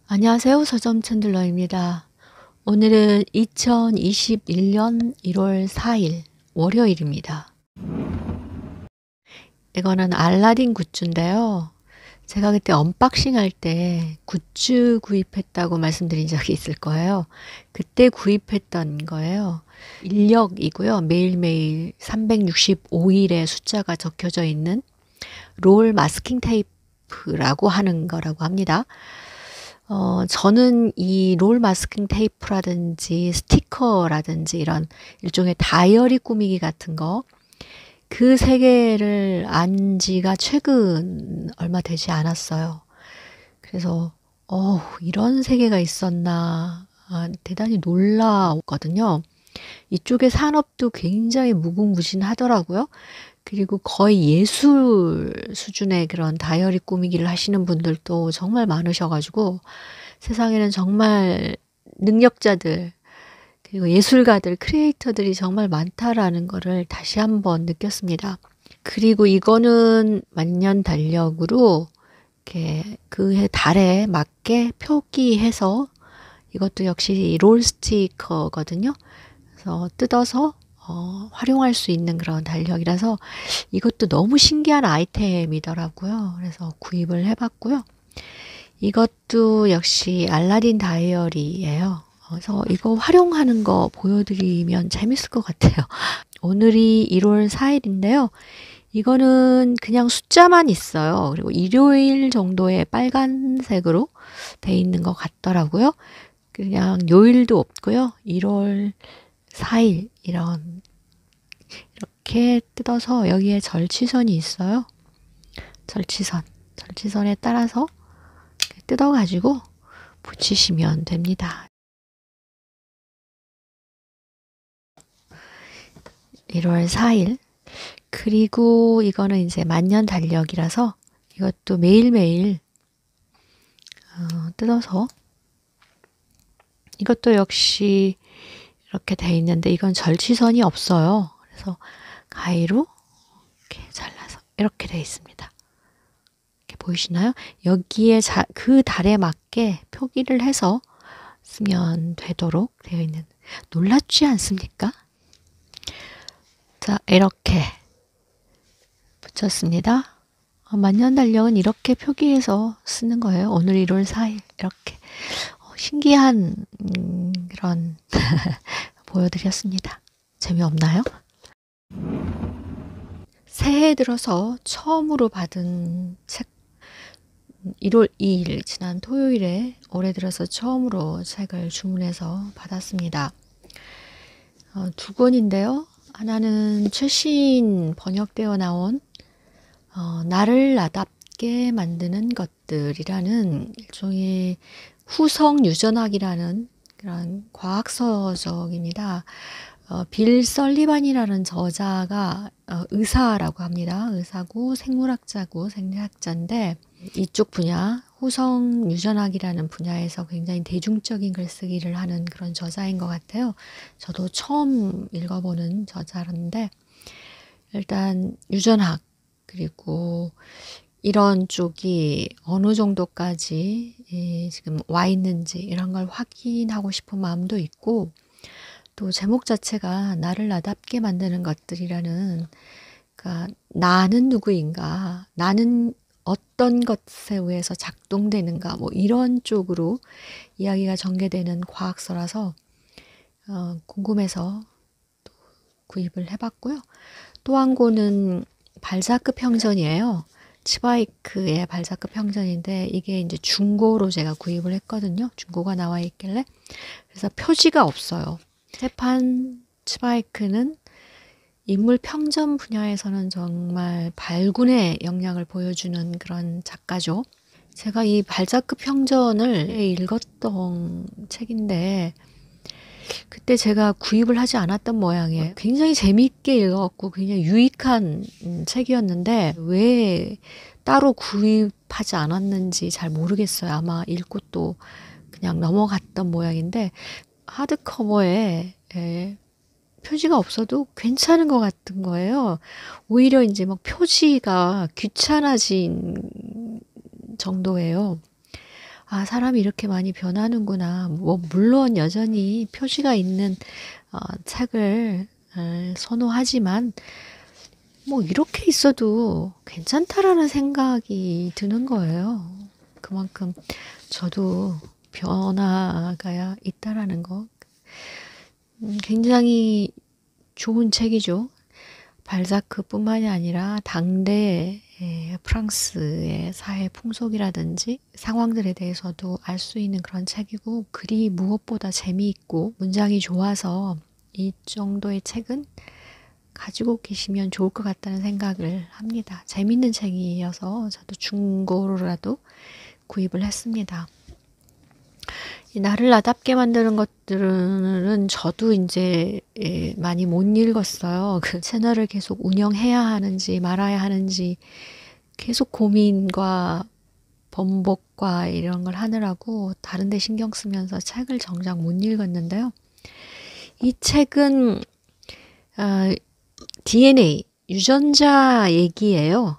안녕하세요. 서점 챈들러입니다. 오늘은 2021년 1월 4일 월요일입니다. 이거는 알라딘 굿즈인데요. 제가 그때 언박싱 할 때 굿즈 구입했다고 말씀드린 적이 있을 거예요. 그때 구입했던 거예요. 인력이고요. 매일매일 365일의 숫자가 적혀져 있는 롤 마스킹 테이프라고 하는 거라고 합니다. 저는 이 롤 마스킹 테이프라든지 스티커라든지 이런 일종의 다이어리 꾸미기 같은 거, 그 세계를 안 지가 최근 얼마 되지 않았어요. 그래서, 이런 세계가 있었나, 대단히 놀라웠거든요. 이쪽의 산업도 굉장히 무궁무진하더라고요. 그리고 거의 예술 수준의 그런 다이어리 꾸미기를 하시는 분들도 정말 많으셔가지고 세상에는 정말 능력자들, 그리고 예술가들, 크리에이터들이 정말 많다라는 거를 다시 한번 느꼈습니다. 그리고 이거는 만년 달력으로 이렇게 그 달에 맞게 표기해서, 이것도 역시 롤 스티커거든요. 그래서 뜯어서 활용할 수 있는 그런 달력이라서 이것도 너무 신기한 아이템이더라고요. 그래서 구입을 해봤고요. 이것도 역시 알라딘 다이어리예요. 그래서 이거 활용하는 거 보여드리면 재밌을 것 같아요. 오늘이 1월 4일인데요. 이거는 그냥 숫자만 있어요. 그리고 일요일 정도의 빨간색으로 돼 있는 것 같더라고요. 그냥 요일도 없고요. 1월 4일 이렇게 뜯어서 여기에 절취선이 있어요. 절취선에 따라서 뜯어가지고 붙이시면 됩니다. 1월 4일. 그리고 이거는 이제 만년 달력이라서 이것도 매일매일 뜯어서, 이것도 역시 이렇게 돼 있는데 이건 절취선이 없어요. 그래서 가위로 이렇게 잘라서 이렇게 돼 있습니다. 이렇게 보이시나요? 여기에 그 달에 맞게 표기를 해서 쓰면 되도록 되어 있는, 놀랍지 않습니까? 자, 이렇게 붙였습니다. 만년 달력은 이렇게 표기해서 쓰는 거예요. 오늘 1월 4일 이렇게 신기한 그런 보여드렸습니다. 재미없나요? 새해 들어서 처음으로 받은 책, 1월 2일 지난 토요일에 올해 들어서 처음으로 책을 주문해서 받았습니다. 두 권인데요. 하나는 최신 번역되어 나온 나를 나답게 만드는 것들이라는 일종의 후성 유전학이라는 그런 과학서적입니다. 빌 설리반이라는 저자가 의사라고 합니다. 의사고 생물학자고 생리학자인데 이쪽 분야, 후성 유전학이라는 분야에서 굉장히 대중적인 글쓰기를 하는 그런 저자인 것 같아요. 저도 처음 읽어보는 저자인데, 일단 유전학, 그리고 이런 쪽이 어느 정도까지 지금 와 있는지 이런 걸 확인하고 싶은 마음도 있고, 또 제목 자체가 나를 나답게 만드는 것들이라는, 그러니까 나는 누구인가, 나는 어떤 것에 의해서 작동되는가, 뭐 이런 쪽으로 이야기가 전개되는 과학서라서 궁금해서 또 구입을 해봤고요. 또 한 권은 발자크 평전이에요. 치바이크의 발자크 평전인데 이게 이제 중고로 제가 구입을 했거든요. 중고가 나와 있길래. 그래서 표지가 없어요. 스테판 치바이크는 인물 평전 분야에서는 정말 발군의 역량을 보여주는 그런 작가죠. 제가 이 발자크 평전을 읽었던 책인데 그때 제가 구입을 하지 않았던 모양이에요. 굉장히 재미있게 읽었고 굉장히 유익한 책이었는데 왜 따로 구입하지 않았는지 잘 모르겠어요. 아마 읽고 또 그냥 넘어갔던 모양인데 하드커버에 표지가 없어도 괜찮은 것 같은 거예요. 오히려 이제 막 표지가 귀찮아진 정도예요. 아, 사람이 이렇게 많이 변하는구나. 뭐 물론 여전히 표지가 있는 책을 선호하지만 뭐 이렇게 있어도 괜찮다라는 생각이 드는 거예요. 그만큼 저도 변화가 있다라는 거. 굉장히 좋은 책이죠. 발자크뿐만이 아니라 당대 프랑스의 사회 풍속이라든지 상황들에 대해서도 알 수 있는 그런 책이고, 글이 무엇보다 재미있고 문장이 좋아서 이 정도의 책은 가지고 계시면 좋을 것 같다는 생각을 합니다. 재밌는 책이어서 저도 중고로라도 구입을 했습니다. 이 나를 나답게 만드는 것들은 저도 이제 많이 못 읽었어요. 그 채널을 계속 운영해야 하는지 말아야 하는지 계속 고민과 번복과 이런 걸 하느라고 다른 데 신경 쓰면서 책을 정작 못 읽었는데요. 이 책은 DNA, 유전자 얘기예요.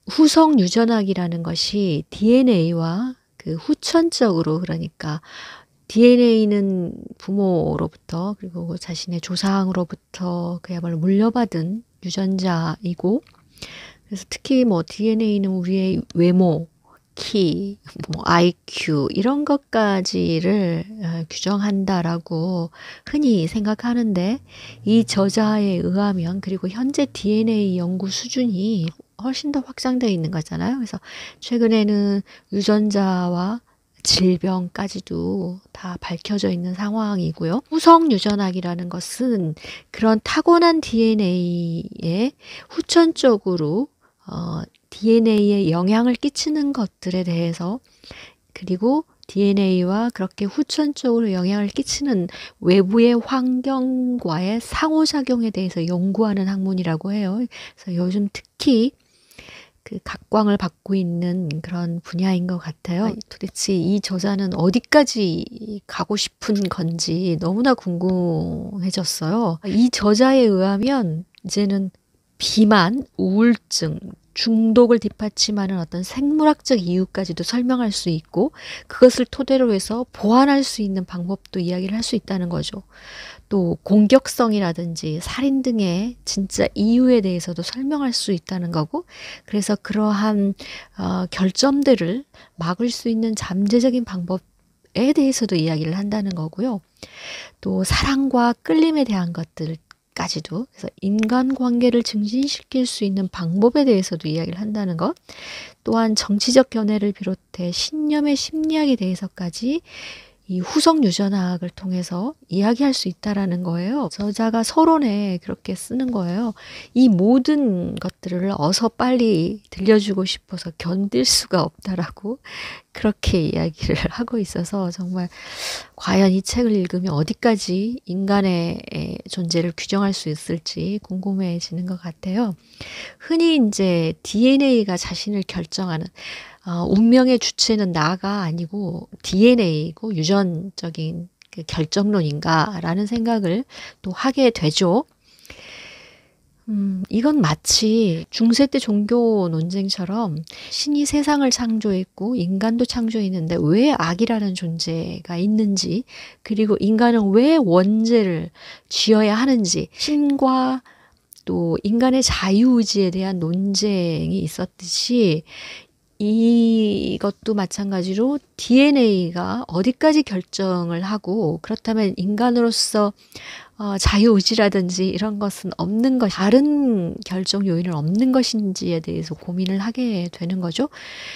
후성 유전학이라는 것이 DNA와 그 후천적으로, 그러니까 DNA는 부모로부터 그리고 자신의 조상으로부터 그야말로 물려받은 유전자이고, 그래서 특히 뭐 DNA는 우리의 외모, 키, 뭐 IQ 이런 것까지를 규정한다라고 흔히 생각하는데, 이 저자에 의하면, 그리고 현재 DNA 연구 수준이 훨씬 더 확장되어 있는 거잖아요. 그래서 최근에는 유전자와 질병까지도 다 밝혀져 있는 상황이고요. 후성 유전학이라는 것은 그런 타고난 DNA에 후천적으로 DNA에 영향을 끼치는 것들에 대해서, 그리고 DNA와 그렇게 후천적으로 영향을 끼치는 외부의 환경과의 상호작용에 대해서 연구하는 학문이라고 해요. 그래서 요즘 특히 그 각광을 받고 있는 그런 분야인 것 같아요. 도대체 이 저자는 어디까지 가고 싶은 건지 너무나 궁금해졌어요. 이 저자에 의하면 이제는 비만, 우울증, 중독을 뒷받침하는 어떤 생물학적 이유까지도 설명할 수 있고, 그것을 토대로 해서 보완할 수 있는 방법도 이야기를 할 수 있다는 거죠. 또 공격성이라든지 살인 등의 진짜 이유에 대해서도 설명할 수 있다는 거고, 그래서 그러한 결점들을 막을 수 있는 잠재적인 방법에 대해서도 이야기를 한다는 거고요. 또 사랑과 끌림에 대한 것들까지도, 그래서 인간관계를 증진시킬 수 있는 방법에 대해서도 이야기를 한다는 것, 또한 정치적 견해를 비롯해 신념의 심리학에 대해서까지 이 후성 유전학을 통해서 이야기할 수 있다라는 거예요. 저자가 서론에 그렇게 쓰는 거예요. 이 모든 것들을 어서 빨리 들려주고 싶어서 견딜 수가 없다라고 그렇게 이야기를 하고 있어서, 정말 과연 이 책을 읽으면 어디까지 인간의 존재를 규정할 수 있을지 궁금해지는 것 같아요. 흔히 이제 DNA가 자신을 결정하는, 운명의 주체는 나가 아니고 DNA이고 유전적인 그 결정론인가라는 생각을 또 하게 되죠. 이건 마치 중세 때 종교 논쟁처럼 신이 세상을 창조했고 인간도 창조했는데 왜 악이라는 존재가 있는지, 그리고 인간은 왜 원죄를 지어야 하는지, 신과 또 인간의 자유의지에 대한 논쟁이 있었듯이, 이것도 마찬가지로 DNA가 어디까지 결정을 하고, 그렇다면 인간으로서 자유의지라든지 이런 것은 없는 것, 다른 결정 요인은 없는 것인지에 대해서 고민을 하게 되는 거죠.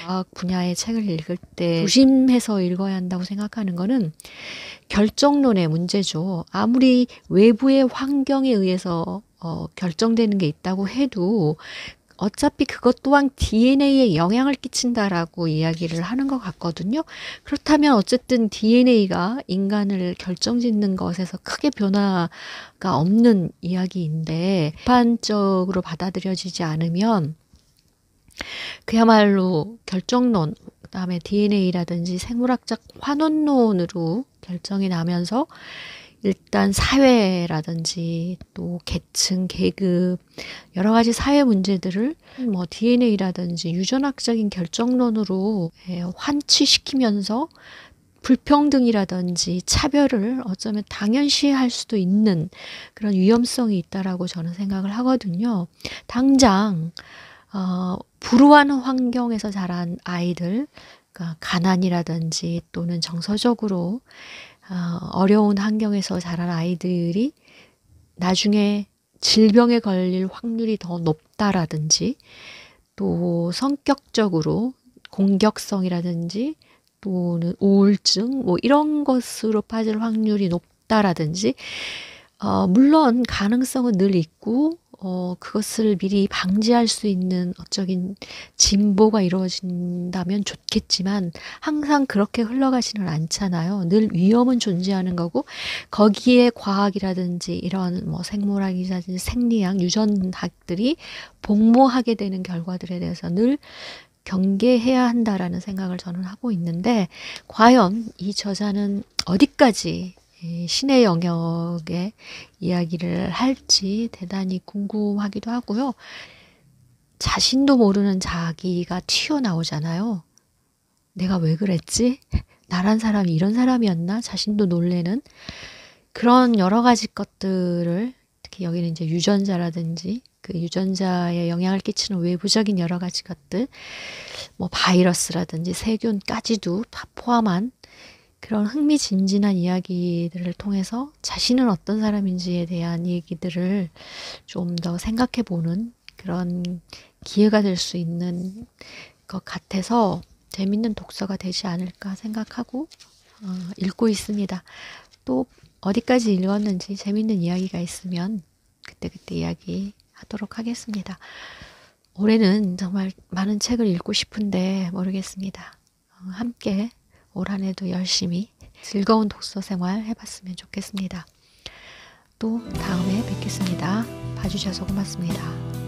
과학 분야의 책을 읽을 때 조심해서 읽어야 한다고 생각하는 거는 결정론의 문제죠. 아무리 외부의 환경에 의해서 결정되는 게 있다고 해도 어차피 그것 또한 DNA에 영향을 끼친다라고 이야기를 하는 것 같거든요. 그렇다면 어쨌든 DNA가 인간을 결정짓는 것에서 크게 변화가 없는 이야기인데, 비판적으로 받아들여지지 않으면 그야말로 결정론, 그다음에 DNA라든지 생물학적 환원론으로 결정이 나면서 일단 사회라든지 또 계층, 계급 여러 가지 사회 문제들을 뭐 DNA라든지 유전학적인 결정론으로 환치시키면서 불평등이라든지 차별을 어쩌면 당연시할 수도 있는 그런 위험성이 있다라고 저는 생각을 하거든요. 당장 불우한 환경에서 자란 아이들, 그러니까 가난이라든지 또는 정서적으로 어려운 환경에서 자란 아이들이 나중에 질병에 걸릴 확률이 더 높다라든지 또 성격적으로 공격성이라든지 또는 우울증 뭐 이런 것으로 빠질 확률이 높다라든지 물론 가능성은 늘 있고 그것을 미리 방지할 수 있는 어적인 진보가 이루어진다면 좋겠지만 항상 그렇게 흘러가지는 않잖아요. 늘 위험은 존재하는 거고 거기에 과학이라든지 이런 뭐 생물학이라든지 생리학, 유전학들이 복무하게 되는 결과들에 대해서 늘 경계해야 한다라는 생각을 저는 하고 있는데 과연 이 저자는 어디까지 신의 영역의 이야기를 할지 대단히 궁금하기도 하고요. 자신도 모르는 자기가 튀어나오잖아요. 내가 왜 그랬지? 나란 사람이 이런 사람이었나? 자신도 놀래는 그런 여러 가지 것들을 특히 여기는 이제 유전자라든지 그 유전자에 영향을 끼치는 외부적인 여러 가지 것들 뭐 바이러스라든지 세균까지도 다 포함한 그런 흥미진진한 이야기들을 통해서 자신은 어떤 사람인지에 대한 얘기들을 좀 더 생각해 보는 그런 기회가 될 수 있는 것 같아서 재밌는 독서가 되지 않을까 생각하고 읽고 있습니다. 또 어디까지 읽었는지 재밌는 이야기가 있으면 그때그때 이야기하도록 하겠습니다. 올해는 정말 많은 책을 읽고 싶은데 모르겠습니다. 함께 올 한 해도 열심히 즐거운 독서 생활 해봤으면 좋겠습니다. 또 다음에 뵙겠습니다. 봐주셔서 고맙습니다.